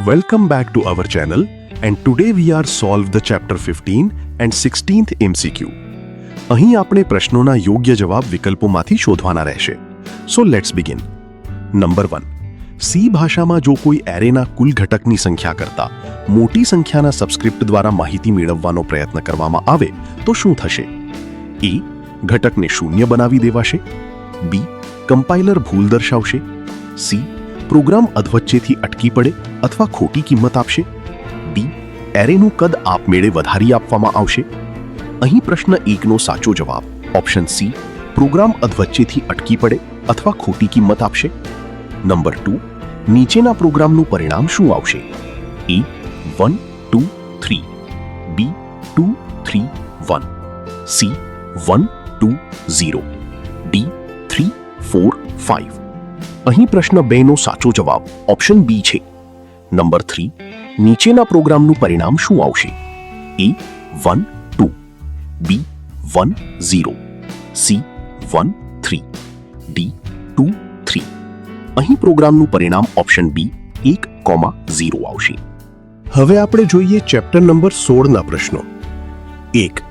Welcome back to our channel, and today we are solve the chapter 15 and 16th MCQ. અહીં આપણે પ્રશ્નોના યોગ્ય જવાબ વિકલ્પોમાંથી શોધવાના રહેશે. So let's begin. Number 1. C ભાષામાં જો કોઈ એરેના કુલ ઘટકની સંખ્યા કરતાં મોટી સંખ્યાના સબસ્ક્રિપ્ટ દ્વારા માહિતી મેળવવાનો પ્રયત્ન કરવામાં આવે તો શું થશે? એ. ઘટકને શૂન્ય બનાવી દેવાશે. બી. કમ્પાઇલર ભૂલ દર્શાવશે. સી. પ્રોગ્રામ અધવચ્ચેથી અટકી પડે અથવા ખોટી કિંમત આપશે. ડી. એરેનું કદ આપમેળે વધારી આપવામાં આવશે. અહીં પ્રશ્ન 1નો સાચો જવાબ ઓપ્શન સી, પ્રોગ્રામ અધવચ્ચેથી અટકી પડે અથવા ખોટી કિંમત આપશે. નંબર 2. નીચેના પ્રોગ્રામનું પરિણામ શું આવશે? એ. 1 2 3, બી. 2 3 1, સી. 1 2 0, ડી. 3 4 5. અહીં પ્રશ્ન 2નો સાચો જવાબ ઓપ્શન બી છે. નંબર 3. નીચેના પ્રોગ્રામનું પરિણામ શું આવશે? એ. 1 2, બી. 1 0, સી. 1 3, ડી. 2 3. અહીં પ્રોગ્રામનું પરિણામ ઓપ્શન બી 1,0 આવશે. હવે આપણે જોઈએ ચેપ્ટર નંબર 16ના પ્રશ્નો. 1.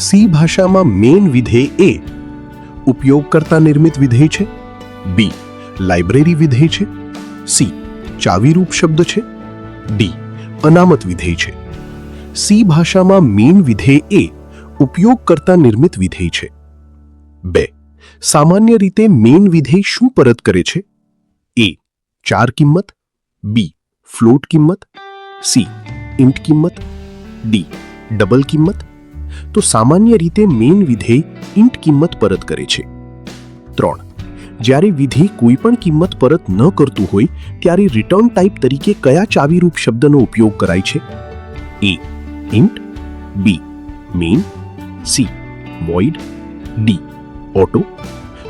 સી ભાષામાં મેઇન વિધેય એ ઉપયોગકર્તા નિર્મિત વિધેય છે. બી. લાઇબ્રેરી વિધેય છે. સી. ચાવીરૂપ શબ્દ છે. ડી. અનામત વિધેય છે. સી ભાષામાં મેઇન વિધેય એ ઉપયોગકર્તા નિર્મિત વિધેય છે. 2. સામાન્ય રીતે મેઇન વિધેય શું પરત કરે છે? એ. 4 કિંમત. બી. ફ્લોટ કિંમત. સી. ઇન્ટ કિંમત. ડી. ડબલ કિંમત. તો સામાન્ય રીતે મેઇન વિધેય ઇન્ટ કિંમત પરત કરે છે. 3. જ્યારે વિધેય કોઈ પણ કિંમત પરત ન કરતું હોય ત્યારે રિટર્ન ટાઈપ તરીકે કયા ચાવીરૂપ શબ્દનો ઉપયોગ કરાય છે? A. Int. B. Main. C. Void. D. Auto.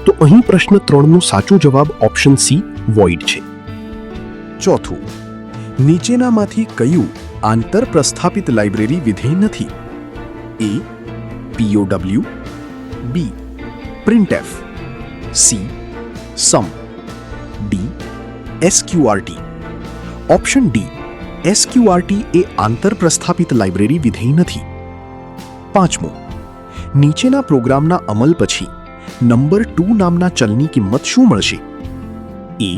તો અહીં પ્રશ્ન 3નો સાચો જવાબ ઓપ્શન સી વોઇડ છે. 4. નીચેનામાંથી કયું આંતર પ્રસ્થાપિત લાઇબ્રેરી વિધેય નથી? A. POW. B. printf. C. Sum. D. SQRT. Option D SQRT એ આંતર પ્રસ્થાપિત લાઇબ્રેરી વિધેય નથી. 5. નીચેના પ્રોગ્રામના અમલ પછી નંબર 2 નામના ચલની કિંમત શું મળશે? એ.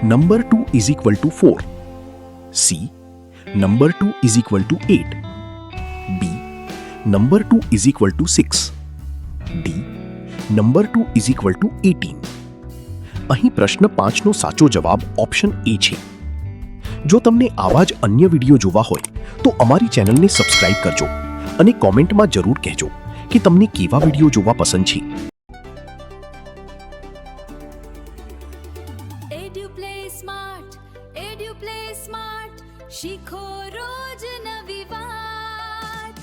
નંબર 2 = 4. સી. નંબર 2 = 8. બી. નંબર 2 = 6. ડી. નંબર 2 = 18. અહીં પ્રશ્ન 5નો સાચો જવાબ ઓપ્શન એ છે. જો તમને આવા જ અન્ય વિડીયો જોવા હોય તો અમારી ચેનલને સબસ્ક્રાઇબ કરજો અને કોમેન્ટમાં જરૂર કહેજો કે તમને કેવા વિડીયો જોવા પસંદ છે. શીખો રોજ નવી વાત.